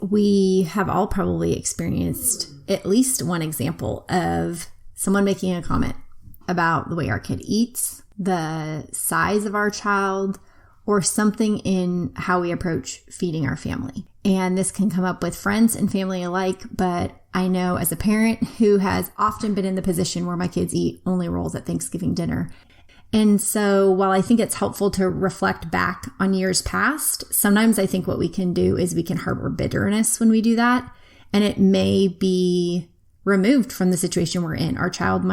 We have all probably experienced at least one example of someone making a comment about the way our kid eats, the size of our child, or something in how we approach feeding our family. And this can come up with friends and family alike, but I know as a parent who has often been in the position where my kids eat only rolls at Thanksgiving dinner. And so while I think it's helpful to reflect back on years past, sometimes I think what we can do is we can harbor bitterness when we do that. And it may be removed from the situation we're in. Our child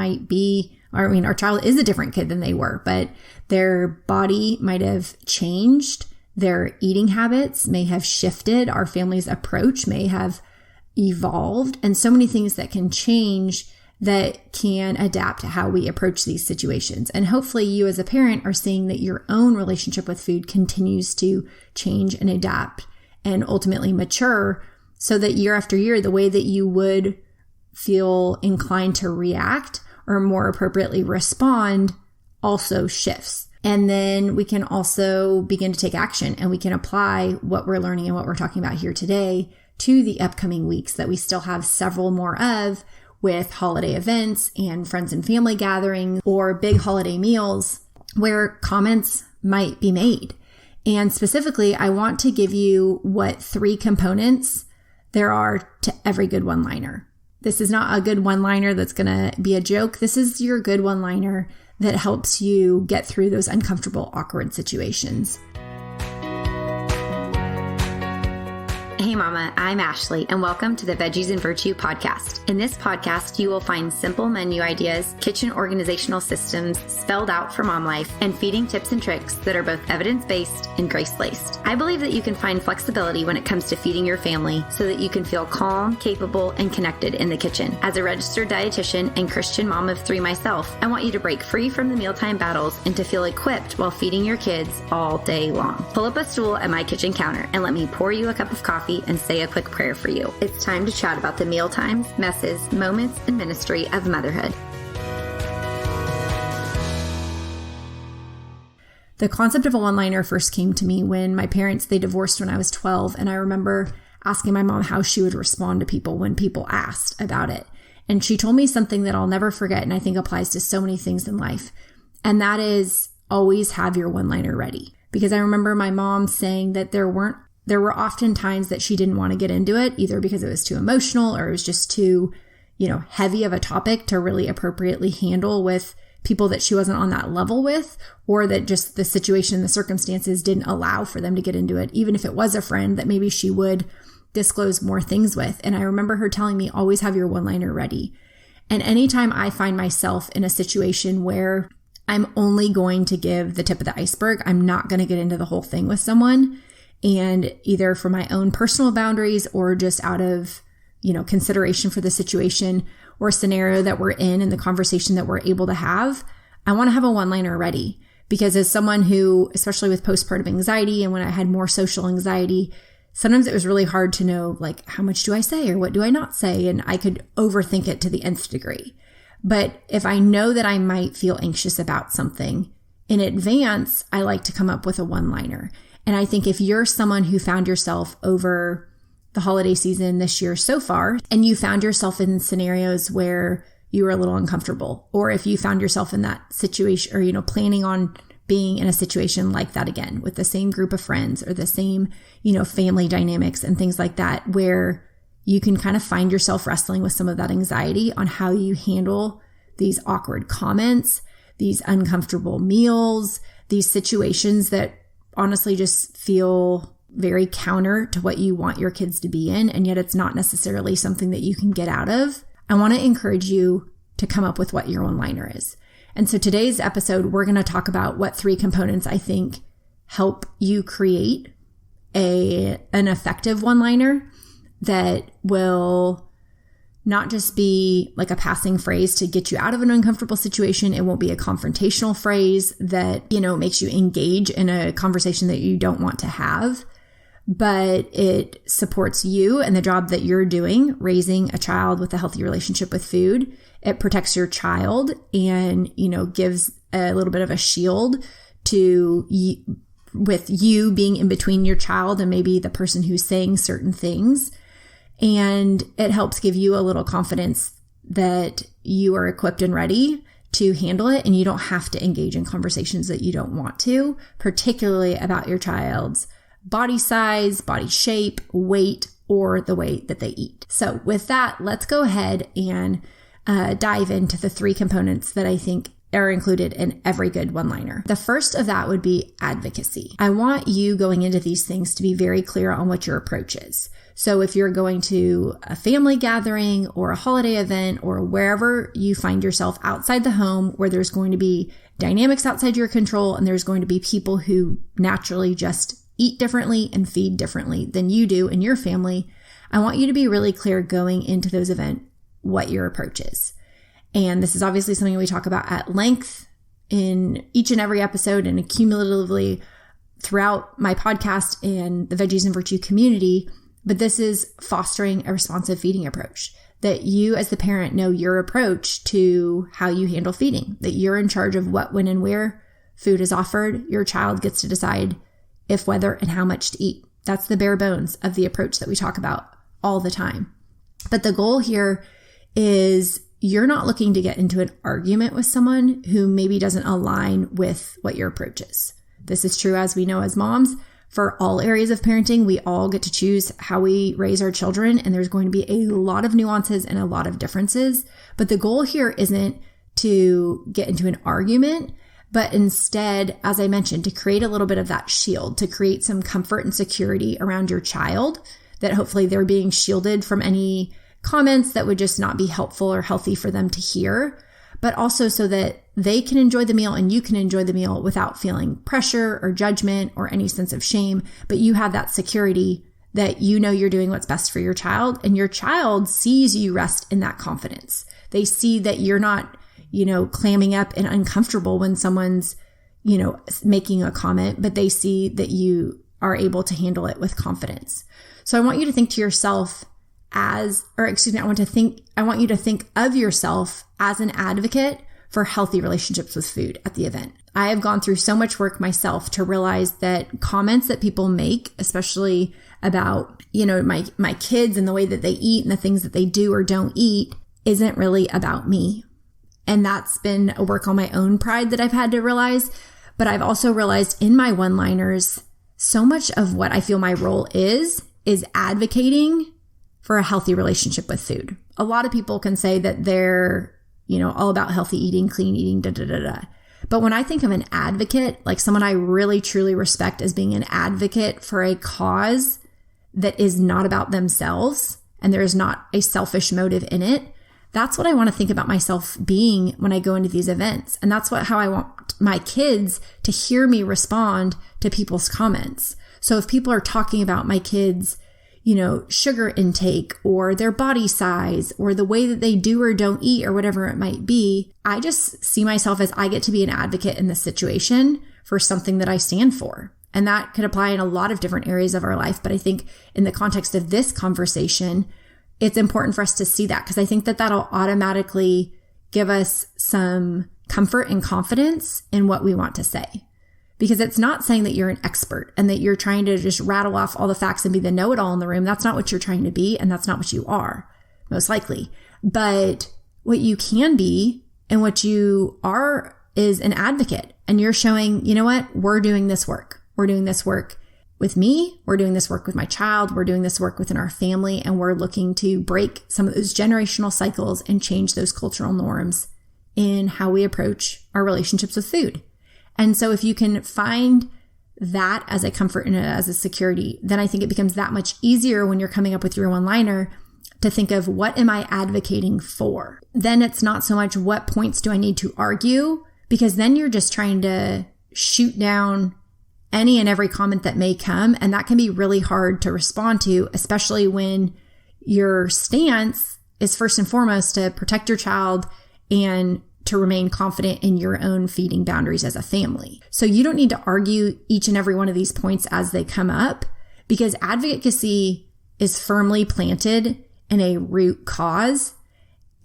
our child is a different kid than they were, but their body might have changed. Their eating habits may have shifted. Our family's approach may have evolved, and so many things that can change that can adapt to how we approach these situations. And hopefully you as a parent are seeing that your own relationship with food continues to change and adapt and ultimately mature so that year after year, the way that you would feel inclined to react or more appropriately respond also shifts. And then we can also begin to take action and we can apply what we're learning and what we're talking about here today to the upcoming weeks that we still have several more of, with holiday events and friends and family gatherings or big holiday meals where comments might be made. And specifically, I want to give you what 3 components there are to every good one-liner. This is not a good one-liner that's going to be a joke. This is your good one-liner that helps you get through those uncomfortable, awkward situations. Hey Mama, I'm Ashley, and welcome to the Veggies and Virtue podcast. In this podcast, you will find simple menu ideas, kitchen organizational systems spelled out for mom life, and feeding tips and tricks that are both evidence-based and grace-laced. I believe that you can find flexibility when it comes to feeding your family so that you can feel calm, capable, and connected in the kitchen. As a registered dietitian and Christian mom of 3 myself, I want you to break free from the mealtime battles and to feel equipped while feeding your kids all day long. Pull up a stool at my kitchen counter and let me pour you a cup of coffee and say a quick prayer for you. It's time to chat about the mealtimes, messes, moments, and ministry of motherhood. The concept of a one-liner first came to me when my parents, they divorced when I was 12. And I remember asking my mom how she would respond to people when people asked about it. And she told me something that I'll never forget and I think applies to so many things in life. And that is always have your one-liner ready. Because I remember my mom saying that there were often times that she didn't want to get into it, either because it was too emotional or it was just too, heavy of a topic to really appropriately handle with people that she wasn't on that level with, or that just the situation, the circumstances didn't allow for them to get into it, even if it was a friend that maybe she would disclose more things with. And I remember her telling me, always have your one-liner ready. And anytime I find myself in a situation where I'm only going to give the tip of the iceberg, I'm not going to get into the whole thing with someone, and either for my own personal boundaries or just out of, consideration for the situation or scenario that we're in and the conversation that we're able to have, I want to have a one-liner ready. Because as someone who, especially with postpartum anxiety and when I had more social anxiety, sometimes it was really hard to know, how much do I say or what do I not say? And I could overthink it to the nth degree. But if I know that I might feel anxious about something in advance, I like to come up with a one-liner. And I think if you're someone who found yourself over the holiday season this year so far, and you found yourself in scenarios where you were a little uncomfortable, or if you found yourself in that situation or, planning on being in a situation like that again with the same group of friends or the same, family dynamics and things like that, where you can kind of find yourself wrestling with some of that anxiety on how you handle these awkward comments, these uncomfortable meals, these situations that honestly just feel very counter to what you want your kids to be in, and yet it's not necessarily something that you can get out of. I want to encourage you to come up with what your one-liner is. And so today's episode, we're going to talk about what 3 components I think help you create an effective one-liner that will not just be like a passing phrase to get you out of an uncomfortable situation. It won't be a confrontational phrase that, makes you engage in a conversation that you don't want to have, but it supports you and the job that you're doing, raising a child with a healthy relationship with food. It protects your child and, gives a little bit of a shield to with you being in between your child and maybe the person who's saying certain things. And it helps give you a little confidence that you are equipped and ready to handle it, and you don't have to engage in conversations that you don't want to, particularly about your child's body size, body shape, weight, or the way that they eat. So with that, let's go ahead and dive into the 3 components that I think are included in every good one-liner. The first of that would be advocacy. I want you going into these things to be very clear on what your approach is. So if you're going to a family gathering or a holiday event or wherever you find yourself outside the home where there's going to be dynamics outside your control and there's going to be people who naturally just eat differently and feed differently than you do in your family, I want you to be really clear going into those events what your approach is. And this is obviously something we talk about at length in each and every episode and cumulatively throughout my podcast and the Veggies and Virtue community. But this is fostering a responsive feeding approach, that you as the parent know your approach to how you handle feeding, that you're in charge of what, when, and where food is offered. Your child gets to decide if, whether, and how much to eat. That's the bare bones of the approach that we talk about all the time. But the goal here is you're not looking to get into an argument with someone who maybe doesn't align with what your approach is. This is true, as we know, as moms. For all areas of parenting, we all get to choose how we raise our children, and there's going to be a lot of nuances and a lot of differences. But the goal here isn't to get into an argument, but instead, as I mentioned, to create a little bit of that shield, to create some comfort and security around your child, that hopefully they're being shielded from any comments that would just not be helpful or healthy for them to hear, but also so that they can enjoy the meal and you can enjoy the meal without feeling pressure or judgment or any sense of shame. But you have that security that you know you're doing what's best for your child, and your child sees you rest in that confidence. They see that you're not, clamming up and uncomfortable when someone's, making a comment, but they see that you are able to handle it with confidence. So I want you to think to yourself I want you to think of yourself as an advocate for healthy relationships with food at the event. I have gone through so much work myself to realize that comments that people make, especially about, my kids and the way that they eat and the things that they do or don't eat, isn't really about me. And that's been a work on my own pride that I've had to realize. But I've also realized in my one-liners, so much of what I feel my role is advocating for a healthy relationship with food. A lot of people can say that they're, all about healthy eating, clean eating, But when I think of an advocate, like someone I really truly respect as being an advocate for a cause that is not about themselves and there is not a selfish motive in it, that's what I want to think about myself being when I go into these events. And that's how I want my kids to hear me respond to people's comments. So if people are talking about my kids' sugar intake or their body size or the way that they do or don't eat or whatever it might be, I just see myself as I get to be an advocate in this situation for something that I stand for. And that could apply in a lot of different areas of our life. But I think in the context of this conversation, it's important for us to see that, because I think that that'll automatically give us some comfort and confidence in what we want to say. Because it's not saying that you're an expert and that you're trying to just rattle off all the facts and be the know-it-all in the room. That's not what you're trying to be, and that's not what you are, most likely. But what you can be and what you are is an advocate. And you're showing, we're doing this work. We're doing this work with me. We're doing this work with my child. We're doing this work within our family. And we're looking to break some of those generational cycles and change those cultural norms in how we approach our relationships with food. And so if you can find that as a comfort and as a security, then I think it becomes that much easier when you're coming up with your one-liner to think of, what am I advocating for? Then it's not so much what points do I need to argue, because then you're just trying to shoot down any and every comment that may come. And that can be really hard to respond to, especially when your stance is first and foremost to protect your child and to remain confident in your own feeding boundaries as a family. So you don't need to argue each and every one of these points as they come up, because advocacy is firmly planted in a root cause,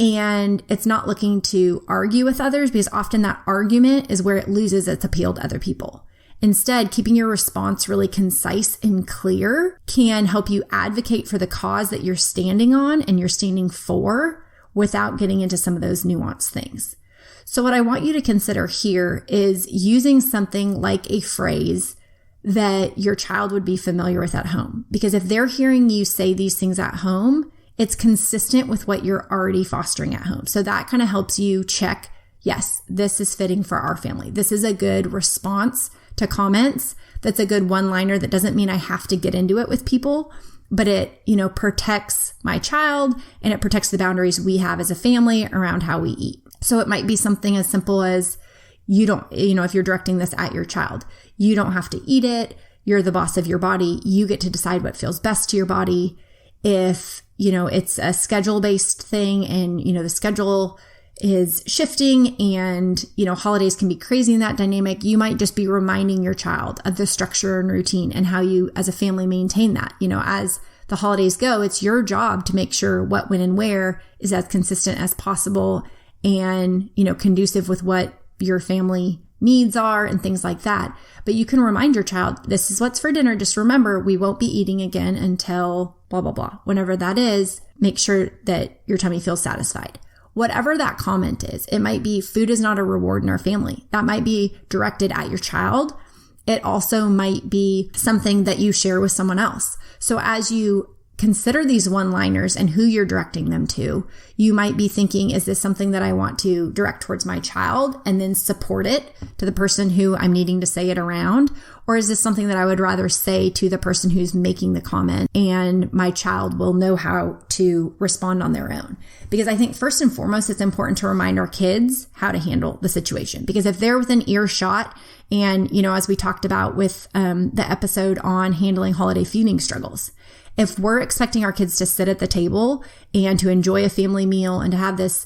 and it's not looking to argue with others, because often that argument is where it loses its appeal to other people. Instead, keeping your response really concise and clear can help you advocate for the cause that you're standing on and you're standing for without getting into some of those nuanced things. So what I want you to consider here is using something like a phrase that your child would be familiar with at home. Because if they're hearing you say these things at home, it's consistent with what you're already fostering at home. So that kind of helps you check, yes, this is fitting for our family. This is a good response to comments. That's a good one-liner. That doesn't mean I have to get into it with people, but it, protects my child and it protects the boundaries we have as a family around how we eat. So it might be something as simple as you don't, if you're directing this at your child, you don't have to eat it. You're the boss of your body. You get to decide what feels best to your body. If, it's a schedule-based thing and, the schedule is shifting and, holidays can be crazy in that dynamic, you might just be reminding your child of the structure and routine and how you as a family maintain that. As the holidays go, it's your job to make sure what, when, and where is as consistent as possible and, conducive with what your family needs are and things like that. But you can remind your child, this is what's for dinner. Just remember, we won't be eating again until blah, blah, blah. Whenever that is, make sure that your tummy feels satisfied. Whatever that comment is, it might be food is not a reward in our family. That might be directed at your child. It also might be something that you share with someone else. So as you consider these one-liners and who you're directing them to, you might be thinking, is this something that I want to direct towards my child and then support it to the person who I'm needing to say it around? Or is this something that I would rather say to the person who's making the comment and my child will know how to respond on their own? Because I think first and foremost, it's important to remind our kids how to handle the situation. Because if they're within earshot and, as we talked about with the episode on handling holiday feeding struggles, if we're expecting our kids to sit at the table and to enjoy a family meal and to have this,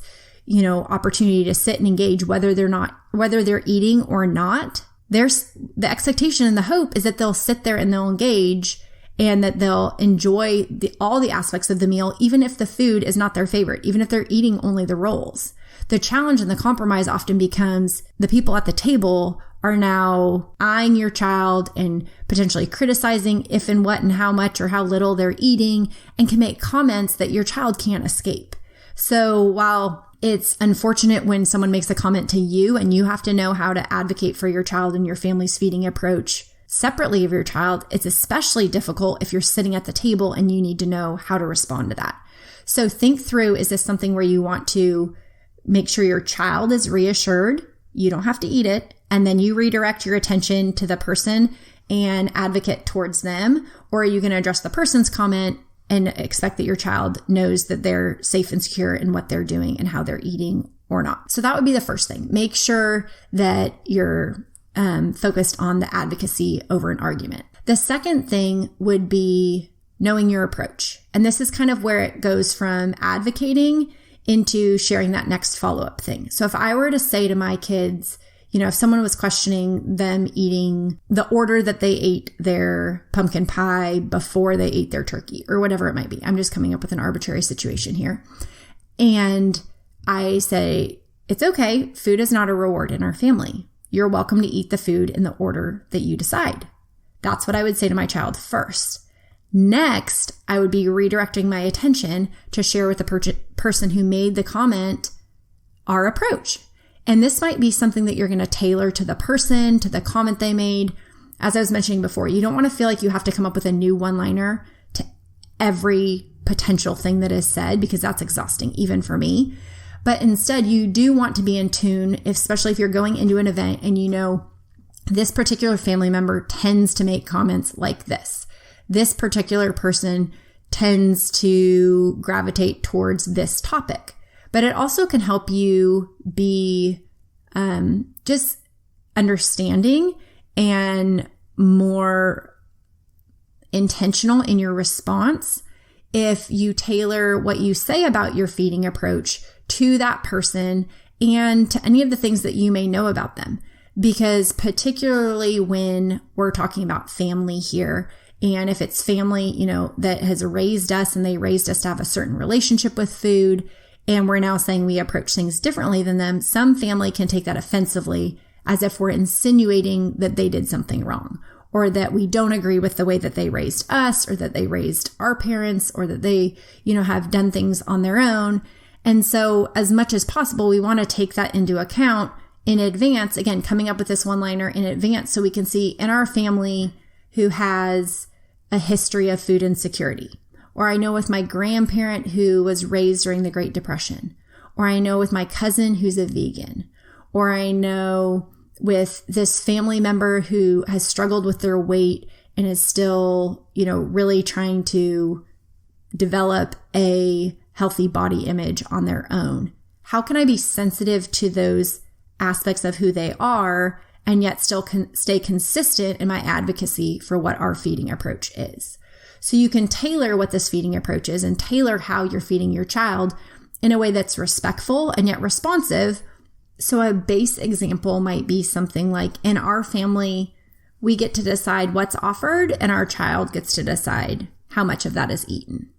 opportunity to sit and engage, whether they're eating or not, there's the expectation and the hope is that they'll sit there and they'll engage and that they'll enjoy all the aspects of the meal, even if the food is not their favorite, even if they're eating only the rolls. The challenge and the compromise often becomes the people at the table are now eyeing your child and potentially criticizing if and what and how much or how little they're eating and can make comments that your child can't escape. So while it's unfortunate when someone makes a comment to you and you have to know how to advocate for your child and your family's feeding approach separately of your child, it's especially difficult if you're sitting at the table and you need to know how to respond to that. So think through, is this something where you want to make sure your child is reassured you don't have to eat it, and then you redirect your attention to the person and advocate towards them? Or are you going to address the person's comment and expect that your child knows that they're safe and secure in what they're doing and how they're eating or not? So that would be the first thing. Make sure that you're focused on the advocacy over an argument. The second thing would be knowing your approach. And this is kind of where it goes from advocating into sharing that next follow-up thing. So if I were to say to my kids, if someone was questioning them eating the order that they ate their pumpkin pie before they ate their turkey or whatever it might be, I'm just coming up with an arbitrary situation here. And I say, it's okay. Food is not a reward in our family. You're welcome to eat the food in the order that you decide. That's what I would say to my child first. Next, I would be redirecting my attention to share with the person who made the comment our approach. And this might be something that you're going to tailor to the person, to the comment they made. As I was mentioning before, you don't want to feel like you have to come up with a new one-liner to every potential thing that is said, because that's exhausting, even for me. But instead, you do want to be in tune, especially if you're going into an event and this particular family member tends to make comments like this. This particular person tends to gravitate towards this topic. But it also can help you be just understanding and more intentional in your response if you tailor what you say about your feeding approach to that person and to any of the things that you may know about them. Because particularly when we're talking about family here, and if it's family, that has raised us and they raised us to have a certain relationship with food, and we're now saying we approach things differently than them, some family can take that offensively as if we're insinuating that they did something wrong, or that we don't agree with the way that they raised us, or that they raised our parents, or that they, have done things on their own. And so as much as possible, we want to take that into account in advance, again, coming up with this one-liner in advance so we can see in our family who has a history of food insecurity. Or I know with my grandparent who was raised during the Great Depression. Or I know with my cousin who's a vegan. Or I know with this family member who has struggled with their weight and is still, really trying to develop a healthy body image on their own. How can I be sensitive to those aspects of who they are and yet still stay consistent in my advocacy for what our feeding approach is? So you can tailor what this feeding approach is and tailor how you're feeding your child in a way that's respectful and yet responsive. So a base example might be something like, in our family, we get to decide what's offered and our child gets to decide how much of that is eaten.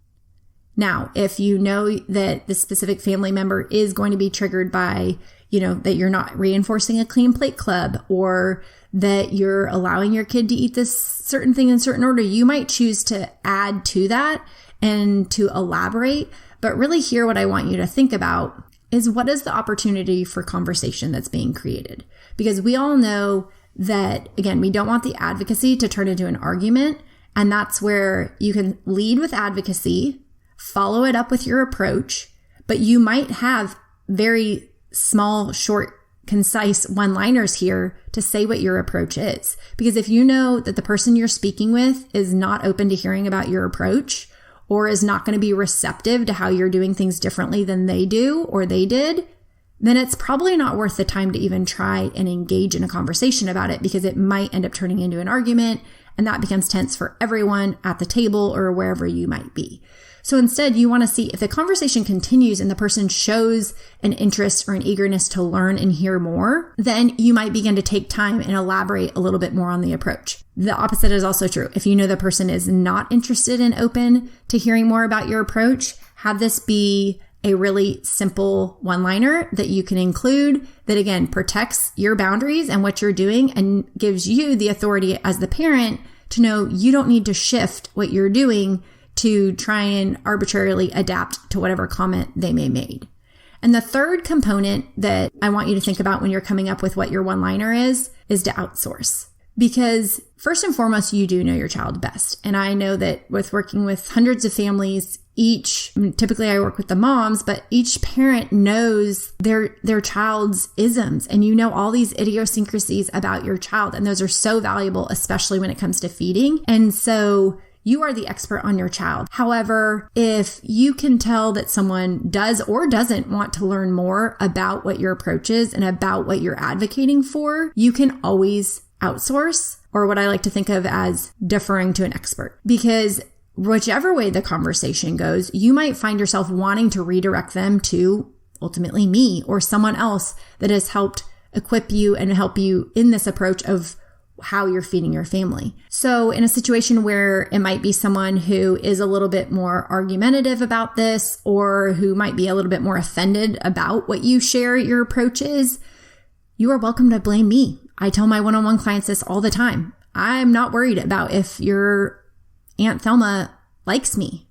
Now, if you know that the specific family member is going to be triggered by, that you're not reinforcing a clean plate club, or that you're allowing your kid to eat this certain thing in certain order, you might choose to add to that and to elaborate. But really here, what I want you to think about is, what is the opportunity for conversation that's being created? Because we all know that, again, we don't want the advocacy to turn into an argument. And that's where you can lead with advocacy, follow it up with your approach, but you might have very small, short, concise one-liners here to say what your approach is. Because if you know that the person you're speaking with is not open to hearing about your approach, or is not going to be receptive to how you're doing things differently than they do or they did, then it's probably not worth the time to even try and engage in a conversation about it, because it might end up turning into an argument, and that becomes tense for everyone at the table or wherever you might be. So instead, you want to see if the conversation continues and the person shows an interest or an eagerness to learn and hear more, then you might begin to take time and elaborate a little bit more on the approach. The opposite is also true. If you know the person is not interested and open to hearing more about your approach, have this be a really simple one-liner that you can include that, again, protects your boundaries and what you're doing and gives you the authority as the parent to know you don't need to shift what you're doing to try and arbitrarily adapt to whatever comment they may made. And the third component that I want you to think about when you're coming up with what your one-liner is to outsource. Because first and foremost, you do know your child best. And I know that with working with hundreds of families, typically I work with the moms, but each parent knows their child's isms, and you know all these idiosyncrasies about your child. And those are so valuable, especially when it comes to feeding. And so you are the expert on your child. However, if you can tell that someone does or doesn't want to learn more about what your approach is and about what you're advocating for, you can always outsource, or what I like to think of as deferring to an expert. Because whichever way the conversation goes, you might find yourself wanting to redirect them to ultimately me or someone else that has helped equip you and help you in this approach of how you're feeding your family. So in a situation where it might be someone who is a little bit more argumentative about this, or who might be a little bit more offended about what you share your approach is, you are welcome to blame me. I tell my one-on-one clients this all the time. I'm not worried about if your Aunt Thelma likes me.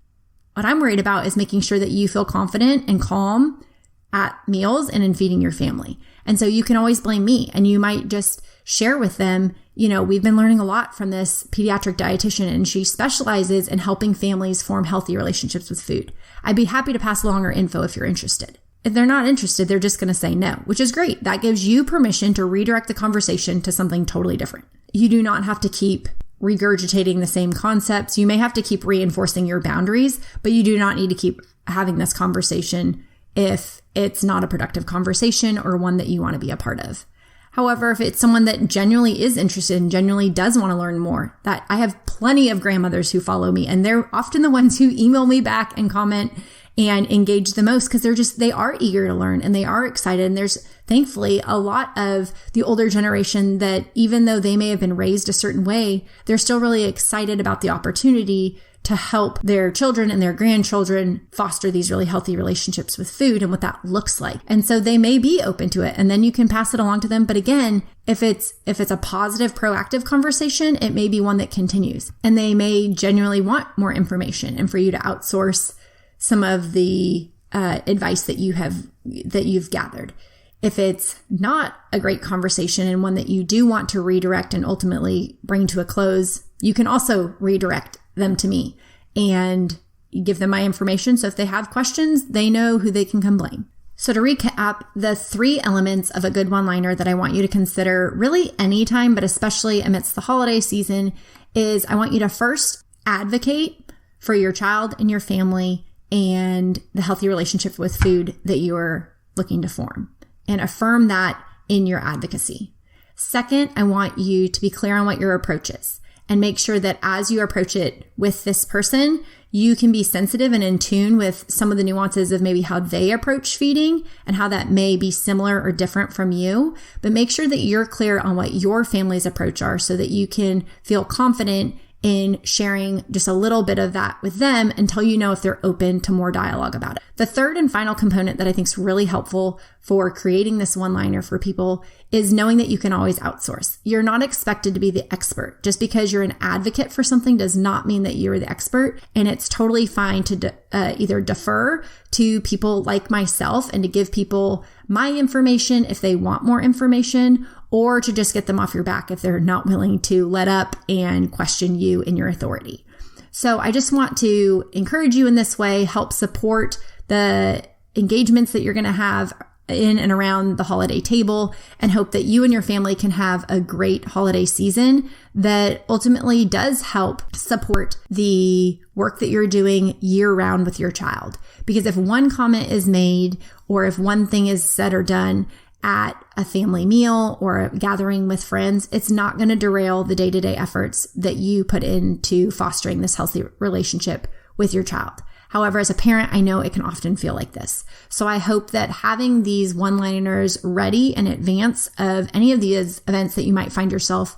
What I'm worried about is making sure that you feel confident and calm at meals and in feeding your family. And so you can always blame me, and you might just share with them, we've been learning a lot from this pediatric dietitian, and she specializes in helping families form healthy relationships with food. I'd be happy to pass along her info if you're interested. If they're not interested, they're just going to say no, which is great. That gives you permission to redirect the conversation to something totally different. You do not have to keep regurgitating the same concepts. You may have to keep reinforcing your boundaries, but you do not need to keep having this conversation if it's not a productive conversation or one that you want to be a part of. However, if it's someone that genuinely is interested and genuinely does want to learn more, that I have plenty of grandmothers who follow me, and they're often the ones who email me back and comment and engage the most, because they are eager to learn and they are excited. And there's thankfully a lot of the older generation that, even though they may have been raised a certain way, they're still really excited about the opportunity to help their children and their grandchildren foster these really healthy relationships with food and what that looks like. And so they may be open to it, and then you can pass it along to them. But again, if it's a positive, proactive conversation, it may be one that continues, and they may genuinely want more information and for you to outsource some of the advice that you've gathered. If it's not a great conversation and one that you do want to redirect and ultimately bring to a close, you can also redirect them to me and give them my information. So if they have questions, they know who they can come blame. So to recap, the 3 elements of a good one-liner that I want you to consider really anytime, but especially amidst the holiday season, is I want you to first advocate for your child and your family and the healthy relationship with food that you're looking to form, and affirm that in your advocacy. Second, I want you to be clear on what your approach is and make sure that as you approach it with this person, you can be sensitive and in tune with some of the nuances of maybe how they approach feeding and how that may be similar or different from you. But make sure that you're clear on what your family's approach are so that you can feel confident in sharing just a little bit of that with them until you know if they're open to more dialogue about it. The third and final component that I think is really helpful for creating this one-liner for people is knowing that you can always outsource. You're not expected to be the expert. Just because you're an advocate for something does not mean that you're the expert. And it's totally fine to either defer to people like myself and to give people my information if they want more information, or to just get them off your back if they're not willing to let up and question you in your authority. So I just want to encourage you in this way, help support the engagements that you're going to have in and around the holiday table, and hope that you and your family can have a great holiday season that ultimately does help support the work that you're doing year round with your child. Because if one comment is made, or if one thing is said or done at a family meal or a gathering with friends, it's not going to derail the day-to-day efforts that you put into fostering this healthy relationship with your child. However, as a parent, I know it can often feel like this. So I hope that having these one-liners ready in advance of any of these events that you might find yourself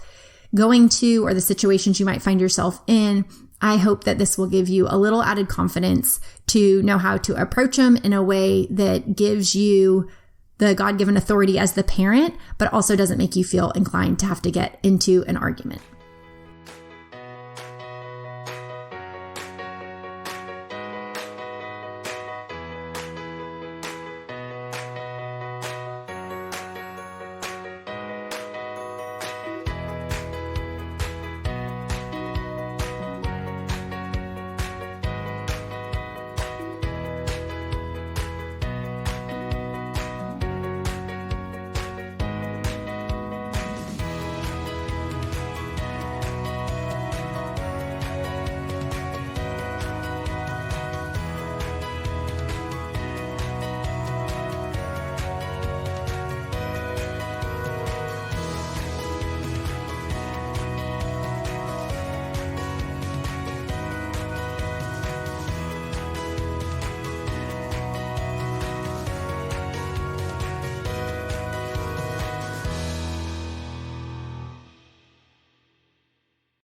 going to, or the situations you might find yourself in, I hope that this will give you a little added confidence to know how to approach them in a way that gives you the God-given authority as the parent, but also doesn't make you feel inclined to have to get into an argument.